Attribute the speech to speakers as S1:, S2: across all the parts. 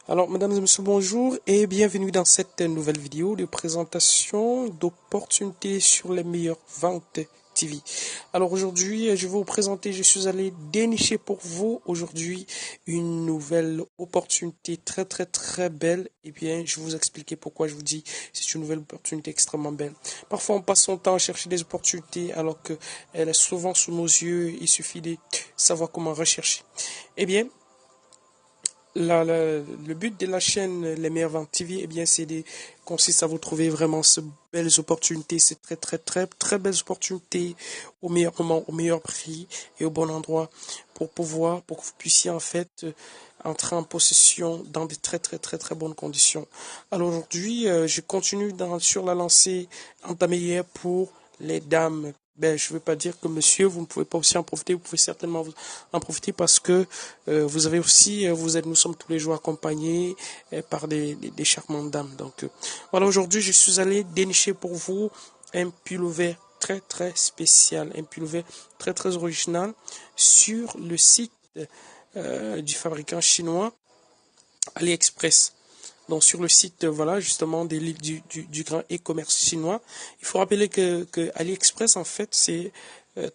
S1: Alors, mesdames et messieurs, bonjour et bienvenue dans cette nouvelle vidéo de présentation d'opportunités sur les meilleures ventes TV. Alors aujourd'hui, je vais vous présenter, je suis allé dénicher pour vous aujourd'hui une nouvelle opportunité très belle. Et bien, je vais vous expliquer pourquoi je vous dis c'est une nouvelle opportunité extrêmement belle. Parfois, on passe son temps à chercher des opportunités alors qu'elle est souvent sous nos yeux. Il suffit de savoir comment rechercher. Eh bien, le but de la chaîne Les Meilleures Ventes TV, eh bien, consiste à vous trouver vraiment ces belles opportunités, ces très belles opportunités au meilleur moment, au meilleur prix et au bon endroit pour que vous puissiez en fait entrer en possession dans de très bonnes conditions. Alors aujourd'hui, je continue sur la lancée entamée hier pour les dames. Ben, je ne veux pas dire que monsieur, vous ne pouvez pas aussi en profiter, vous pouvez certainement en profiter parce que vous avez aussi, nous sommes tous les jours accompagnés par des charmantes dames. Donc voilà, aujourd'hui, je suis allé dénicher pour vous un pullover très spécial, un pullover très original sur le site du fabricant chinois AliExpress. Donc sur le site voilà justement du grand e-commerce chinois, il faut rappeler que AliExpress en fait c'est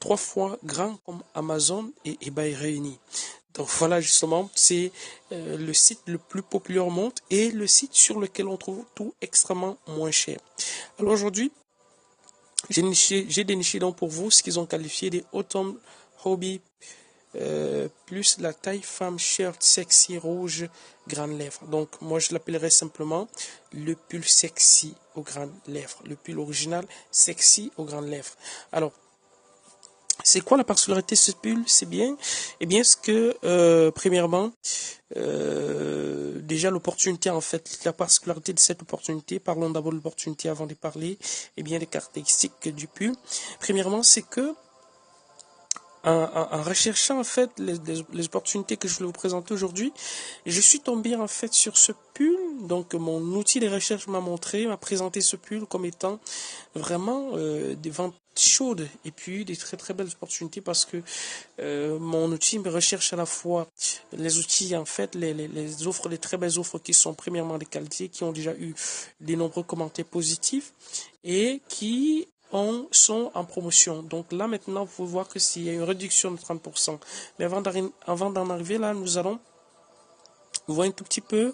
S1: 3 fois grand comme Amazon et eBay réunis. Donc voilà justement c'est le site le plus populaire au monde et le site sur lequel on trouve tout extrêmement moins cher. Alors aujourd'hui j'ai déniché donc pour vous ce qu'ils ont qualifié des Autumn Hobby plus la taille femme shirt sexy rouge grandes lèvres. Donc moi je l'appellerai simplement le pull sexy aux grandes lèvres. Le pull original sexy aux grandes lèvres. Alors c'est quoi la particularité de ce pull? C'est bien, eh bien ce que premièrement déjà l'opportunité en fait, la particularité de cette opportunité, parlons d'abord de l'opportunité avant de parler eh bien des caractéristiques du pull. Premièrement c'est que en recherchant en fait les opportunités que je voulais vous présenter aujourd'hui, je suis tombé en fait sur ce pull. Donc mon outil de recherche m'a présenté ce pull comme étant vraiment des ventes chaudes et puis des très belles opportunités parce que mon outil me recherche à la fois les outils en fait les offres, les très belles offres qui sont premièrement de qualité, qui ont déjà eu des nombreux commentaires positifs et qui sont en promotion. Donc là maintenant vous pouvez voir que s'il y a une réduction de 30%. Mais avant d'en arriver là, nous allons voir un tout petit peu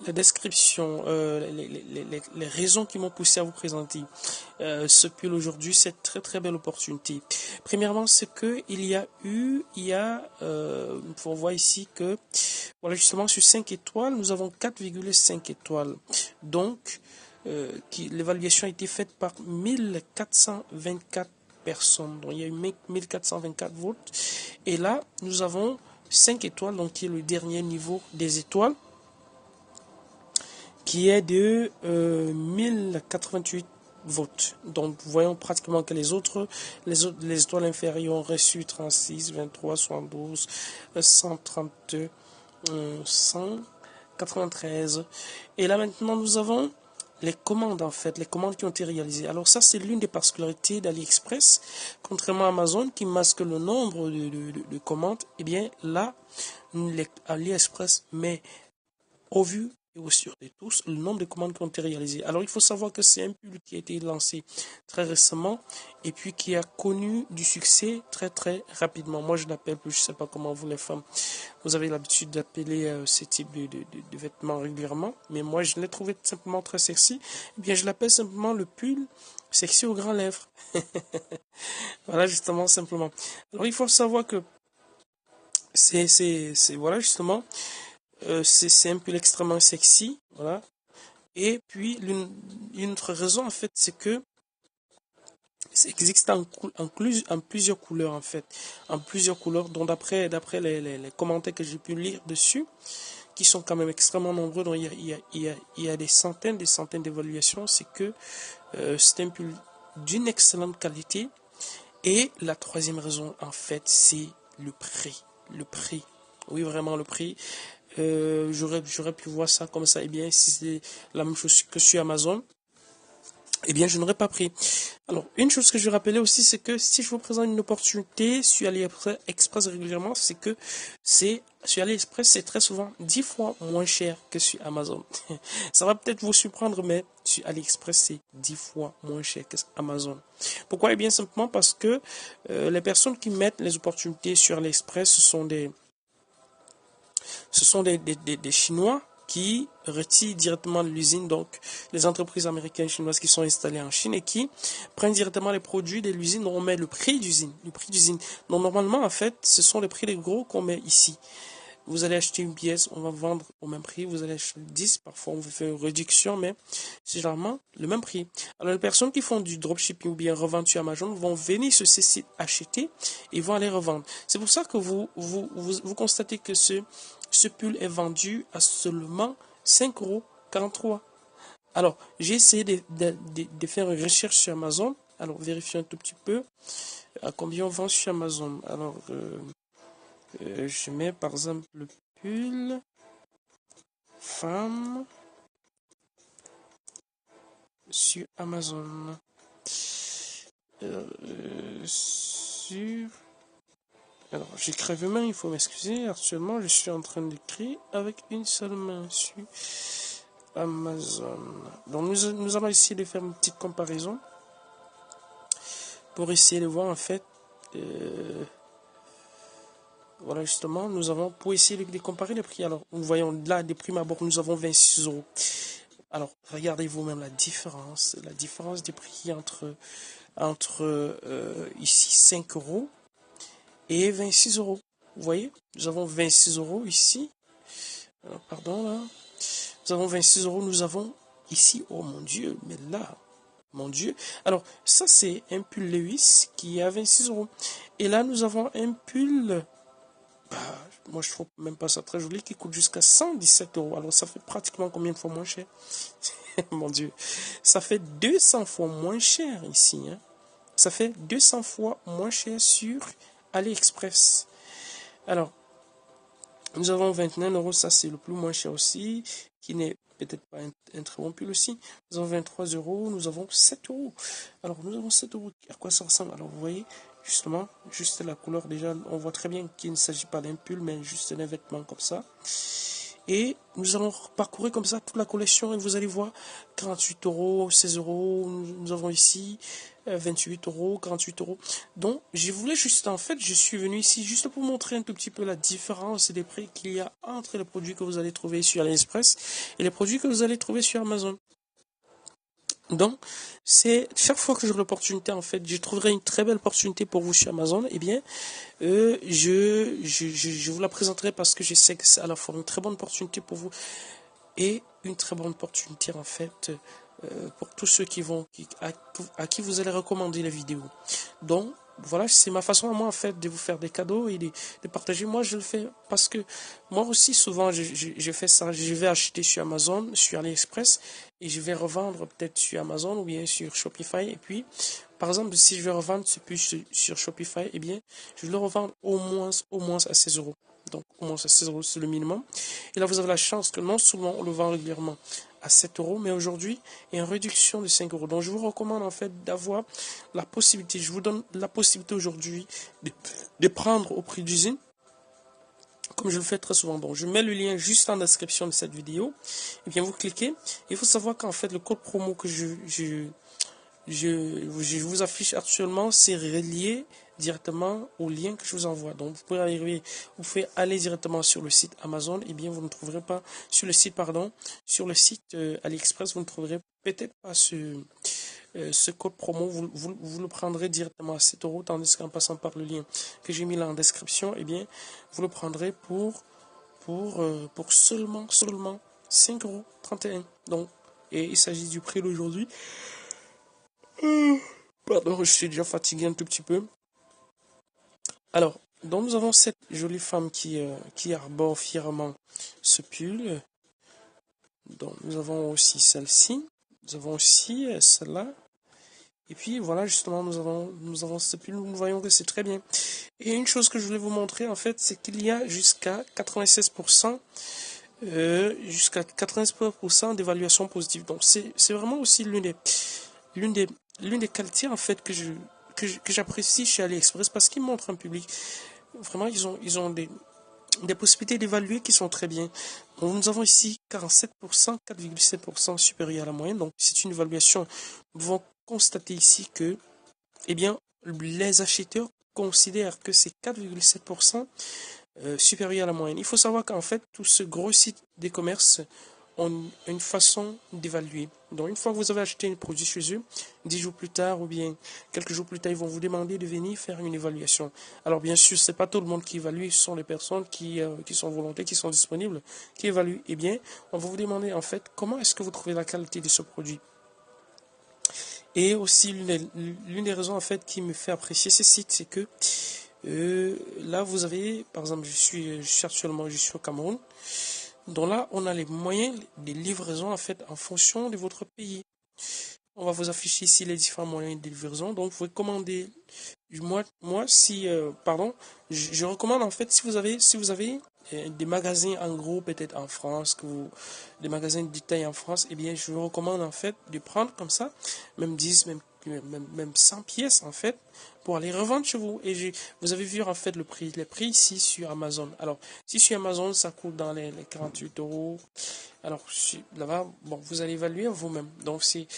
S1: la description, les raisons qui m'ont poussé à vous présenter ce pull aujourd'hui, cette très belle opportunité. Premièrement, c'est que on voit ici que voilà justement sur 5 étoiles, nous avons 4,5 étoiles. Donc l'évaluation a été faite par 1424 personnes. Donc il y a eu 1424 votes. Et là, nous avons 5 étoiles, donc qui est le dernier niveau des étoiles, qui est de 1088 votes. Donc voyons pratiquement que les étoiles inférieures ont reçu 36, 23, 72, 132, 193. Et là maintenant nous avons les commandes en fait, les commandes qui ont été réalisées. Alors ça c'est l'une des particularités d'AliExpress, contrairement à Amazon qui masque le nombre de commandes. Eh bien là, AliExpress met au vu et au sûr de tous le nombre de commandes qui ont été réalisées. Alors il faut savoir que c'est un pull qui a été lancé très récemment et puis qui a connu du succès très rapidement. Moi je l'appelle, je sais pas comment vous les femmes, vous avez l'habitude d'appeler ce type de vêtements régulièrement, mais moi je l'ai trouvé simplement très sexy. Eh bien je l'appelle simplement le pull sexy aux grandes lèvres. Voilà justement simplement. Alors il faut savoir que voilà justement c'est un pull extrêmement sexy, voilà. Et puis une autre raison en fait, c'est que c'est existe en plusieurs couleurs en fait, en plusieurs couleurs. Donc d'après les commentaires que j'ai pu lire dessus, qui sont quand même extrêmement nombreux, donc il y a des centaines d'évaluations, c'est que c'est un pull d'une excellente qualité. Et la troisième raison en fait, c'est le prix, le prix. Oui, vraiment le prix. J'aurais pu voir ça comme ça. Eh bien, si c'est la même chose que sur Amazon, eh bien, je n'aurais pas pris. Alors, une chose que je rappelais aussi, c'est que si je vous présente une opportunité sur AliExpress régulièrement, c'est que sur AliExpress, c'est très souvent 10 fois moins cher que sur Amazon. Ça va peut-être vous surprendre, mais sur AliExpress, c'est 10 fois moins cher que sur Amazon. Pourquoi? Eh bien, simplement parce que les personnes qui mettent les opportunités sur AliExpress, ce sont des Chinois qui retirent directement de l'usine, donc les entreprises américaines chinoises qui sont installées en Chine et qui prennent directement les produits de l'usine dont on met le prix d'usine. Donc normalement, en fait, ce sont les prix des gros qu'on met ici. Vous allez acheter une pièce, on va vendre au même prix, vous allez acheter 10, parfois on vous fait une réduction, mais c'est généralement le même prix. Alors les personnes qui font du dropshipping ou bien revendre sur Amazon vont venir sur ces sites acheter et vont aller revendre. C'est pour ça que vous constatez que ce pull est vendu à seulement 5,43 €. Alors, j'ai essayé de faire une recherche sur Amazon. Alors, vérifiez un tout petit peu à combien on vend sur Amazon. Alors, je mets par exemple le pull femme sur Amazon. Alors, j'écrivais main, il faut m'excuser. Actuellement, je suis en train d'écrire avec une seule main sur Amazon. Donc, nous allons essayer de faire une petite comparaison pour essayer de voir en fait. Voilà, justement, nous avons, pour essayer de comparer les prix. Alors, nous voyons là, des prix abord, nous avons 26 €. Alors, regardez vous-même la différence des prix entre ici 5 € et 26 €. Vous voyez, nous avons 26 € ici. Alors, pardon, là. Nous avons 26 €, nous avons ici, oh mon Dieu, mais là, mon Dieu. Alors, ça, c'est un pull Lewis qui est à 26 €. Et là, nous avons un pull, moi, je trouve même pas ça très joli, qui coûte jusqu'à 117 €. Alors, ça fait pratiquement combien de fois moins cher? Mon Dieu. Ça fait 200 fois moins cher ici, hein. Ça fait 200 fois moins cher sur AliExpress. Alors, nous avons 29 €, ça c'est le plus moins cher aussi, qui n'est peut-être pas un très bon pull aussi. Nous avons 23 €, nous avons 7 €. Alors, nous avons 7 €, à quoi ça ressemble? Alors, vous voyez, justement, juste la couleur, déjà, on voit très bien qu'il ne s'agit pas d'un pull, mais juste d'un vêtement comme ça. Et nous allons parcourir comme ça toute la collection et vous allez voir 48 €, 16 €, nous avons ici 28 €, 48 €. Donc, je voulais juste, en fait, je suis venu ici juste pour montrer un tout petit peu la différence des prix qu'il y a entre les produits que vous allez trouver sur AliExpress et les produits que vous allez trouver sur Amazon. Donc, c'est chaque fois que j'aurai l'opportunité, en fait, je trouverai une très belle opportunité pour vous sur Amazon, eh bien, je vous la présenterai parce que je sais que c'est à la fois une très bonne opportunité pour vous et une très bonne opportunité, en fait, pour tous ceux à qui vous allez recommander la vidéo. Donc, voilà, c'est ma façon à moi, en fait, de vous faire des cadeaux et de partager. Moi, je le fais parce que moi aussi, souvent, je fais ça. Je vais acheter sur Amazon, sur AliExpress et je vais revendre peut-être sur Amazon ou bien sur Shopify. Et puis, par exemple, si je vais revendre ce pull sur Shopify, eh bien, je vais le revendre au moins à 16 €. Donc, au moins à 16 €, c'est le minimum. Et là, vous avez la chance que non seulement on le vend régulièrement à 7 €, mais aujourd'hui, il y a une réduction de 5 €. Donc, je vous recommande en fait d'avoir la possibilité, je vous donne la possibilité aujourd'hui de prendre au prix d'usine, comme je le fais très souvent. Donc, je mets le lien juste en description de cette vidéo. Et bien, vous cliquez. Il faut savoir qu'en fait, le code promo que je vous affiche actuellement, c'est relié directement au lien que je vous envoie. Donc, vous pouvez aller directement sur le site Amazon. Et bien, vous ne trouverez pas sur le site, AliExpress, vous ne trouverez peut-être pas ce code promo. Vous le prendrez directement à 7 €, tandis qu'en passant par le lien que j'ai mis là en description, et bien, vous le prendrez pour seulement 5,31 €. Donc, et il s'agit du prix d'aujourd'hui. Pardon, je suis déjà fatigué un tout petit peu. Alors, donc nous avons cette jolie femme qui arbore fièrement ce pull. Donc, nous avons aussi celle-ci. Nous avons aussi celle-là. Et puis voilà, justement, nous avons ce pull. Nous voyons que c'est très bien. Et une chose que je voulais vous montrer, en fait, c'est qu'il y a jusqu'à 96%. Jusqu'à 96% d'évaluation positive. Donc, c'est vraiment aussi l'une l'une des qualités en fait que j'apprécie chez AliExpress parce qu'ils montrent un public. Vraiment, ils ont des possibilités d'évaluer qui sont très bien. Donc, nous avons ici 47%, 4,7% supérieur à la moyenne. Donc, c'est une évaluation. Nous pouvons constater ici que, eh bien, les acheteurs considèrent que c'est 4,7% supérieur à la moyenne. Il faut savoir qu'en fait, tout ce gros site d'e-commerce ont une façon d'évaluer. Donc, une fois que vous avez acheté un produit chez eux, 10 jours plus tard ou bien quelques jours plus tard, ils vont vous demander de venir faire une évaluation. Alors, bien sûr, c'est pas tout le monde qui évalue, ce sont les personnes qui sont volontaires, qui sont disponibles, qui évaluent. Eh bien, on va vous demander, en fait, comment est-ce que vous trouvez la qualité de ce produit. Et aussi, l'une des raisons, en fait, qui me fait apprécier ces sites, c'est que là, vous avez, par exemple, je suis actuellement, je suis au Cameroun. Donc là, on a les moyens de livraison en fait en fonction de votre pays. On va vous afficher ici les différents moyens de livraison. Donc, vous pouvez commander. Je recommande en fait si vous avez des magasins en gros peut-être en France, des magasins de détail en France, eh bien, je vous recommande en fait de prendre comme ça, même 10, même 100 pièces en fait, pour aller revendre chez vous. Et vous avez vu en fait les prix ici sur Amazon. Alors, si sur Amazon, ça coûte dans les 48 euros. Alors, là-bas, bon, vous allez évaluer vous-même. Donc, c'est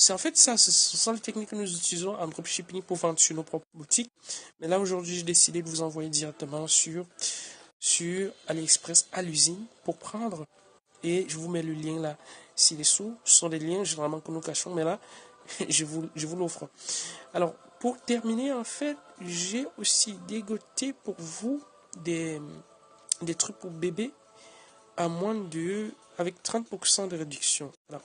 S1: en fait ça, ce sont les techniques que nous utilisons en dropshipping pour vendre sur nos propres boutiques. Mais là, aujourd'hui, j'ai décidé de vous envoyer directement sur AliExpress à l'usine pour prendre. Et je vous mets le lien là ci-dessous. Ce sont des liens généralement que nous cachons, mais là, je vous l'offre. Alors, pour terminer, en fait, j'ai aussi dégoté pour vous des trucs pour bébés à moins de, avec 30% de réduction. Alors,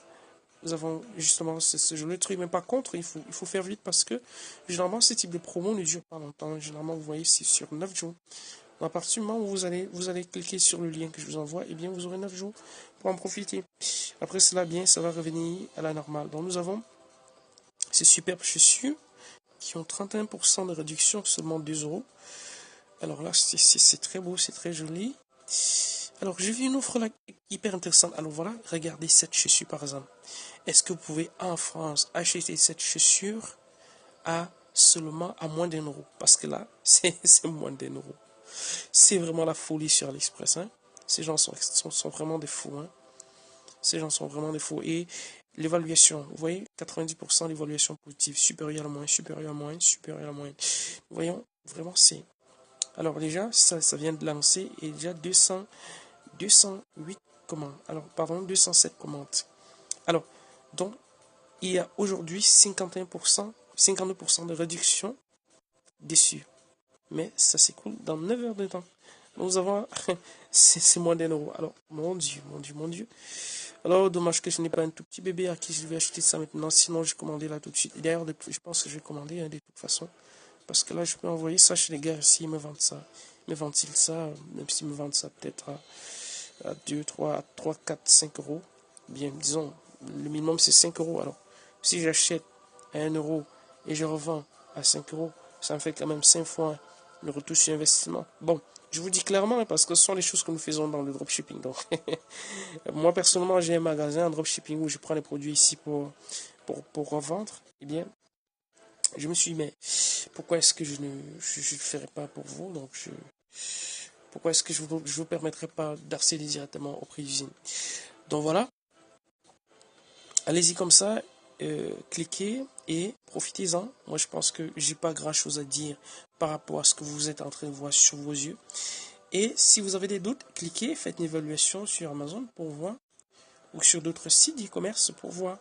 S1: nous avons justement ce joli truc, mais par contre, il faut faire vite parce que généralement, ce type de promo ne dure pas longtemps. Généralement, vous voyez, c'est sur 9 jours. À partir du moment où vous allez cliquer sur le lien que je vous envoie, et bien, vous aurez 9 jours pour en profiter. Après cela, bien, ça va revenir à la normale. Donc, nous avons ces superbes chaussures qui ont 31% de réduction, seulement 2 euros. Alors là, c'est très beau, c'est très joli. Alors, j'ai vu une offre là hyper intéressante. Alors voilà, regardez cette chaussure par exemple. Est-ce que vous pouvez en France acheter cette chaussure à seulement à moins d'1 euro? Parce que là, c'est moins d'1 euro. C'est vraiment la folie sur AliExpress. Hein? Ces gens sont vraiment des fous. Hein? Ces gens sont vraiment des fous. Et l'évaluation, vous voyez, 90% d'évaluation positive, supérieure à moyenne, supérieure à moyenne, supérieure à moyenne. Voyons, vraiment, c'est... Alors déjà, ça vient de lancer et déjà 208 commandes. Alors, pardon, 207 commandes. Alors, donc, il y a aujourd'hui 52% de réduction dessus. Mais ça s'écoule dans 9 heures de temps. Nous avons, c'est moins d'1 euro. Alors, mon Dieu. Alors, dommage que je n'ai pas un tout petit bébé à qui je vais acheter ça maintenant. Sinon, je commandais là tout de suite. Et d'ailleurs, je pense que je vais commander de toute façon. Parce que là, je peux envoyer ça chez les gars s'ils me vendent ça. Me vendent-ils ça, même s'ils me vendent ça peut-être à 2, 3, 4, 5 euros. Bien, disons, le minimum c'est 5 euros. Alors, si j'achète à 1 euro et je revends à 5 euros, ça me fait quand même 5 fois le retour sur investissement. Bon, je vous dis clairement, parce que ce sont les choses que nous faisons dans le dropshipping. Donc, moi personnellement, j'ai un magasin en dropshipping où je prends les produits ici pour revendre. Eh bien, je me suis dit, mais pourquoi est-ce que je ne ferai pas pour vous? Donc, pourquoi est-ce que je vous permettrai pas d'accéder directement au prix d'usine? Donc voilà, allez-y comme ça, cliquez et profitez-en. Moi, je pense que j'ai pas grand-chose à dire par rapport à ce que vous êtes en train de voir sur vos yeux. Et si vous avez des doutes, cliquez, faites une évaluation sur Amazon pour voir, ou sur d'autres sites d'e-commerce pour voir.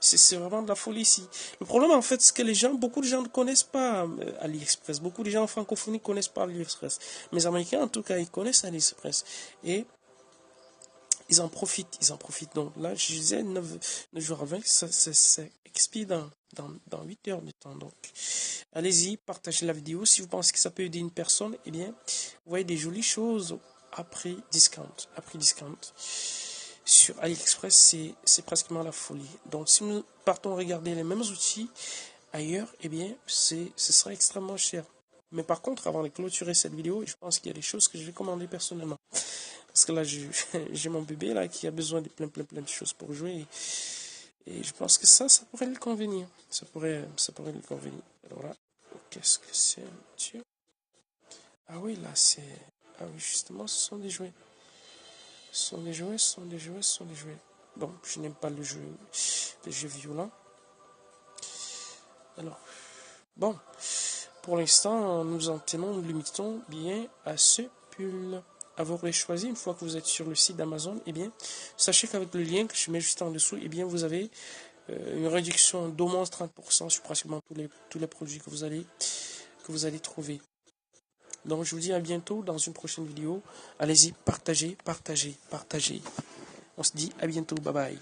S1: C'est vraiment de la folie ici. Le problème, en fait, c'est que beaucoup de gens ne connaissent pas AliExpress. Beaucoup de gens en francophonie ne connaissent pas AliExpress. Mais les Américains, en tout cas, ils connaissent AliExpress. Et ils en profitent. Donc là, je disais 9 jours à 20, ça expire dans 8 heures de temps. Donc, allez-y, partagez la vidéo. Si vous pensez que ça peut aider une personne, eh bien, vous voyez des jolies choses à prix discount. Sur AliExpress, c'est pratiquement la folie. Donc, si nous partons regarder les mêmes outils ailleurs, eh bien, ce sera extrêmement cher. Mais par contre, avant de clôturer cette vidéo, je pense qu'il y a des choses que je vais commander personnellement. Parce que là, j'ai mon bébé là qui a besoin de plein de choses pour jouer. Et je pense que ça pourrait lui convenir. Ça pourrait lui convenir. Alors là, qu'est-ce que c'est, Dieu? Ah oui, là, c'est... Ah oui, justement, ce sont des jouets. Ce sont des jouets, ce sont des jouets, ce sont des jouets. Bon, je n'aime pas le jeu, les jeux violents. Alors, bon, pour l'instant, nous en tenons, nous limitons bien à ce pull. Avoir choisi, une fois que vous êtes sur le site d'Amazon, eh bien, sachez qu'avec le lien que je mets juste en dessous, eh bien, vous avez une réduction d'au moins 30% sur pratiquement tous les produits que vous allez trouver. Donc, je vous dis à bientôt dans une prochaine vidéo. Allez-y, partagez, partagez, partagez. On se dit à bientôt. Bye bye.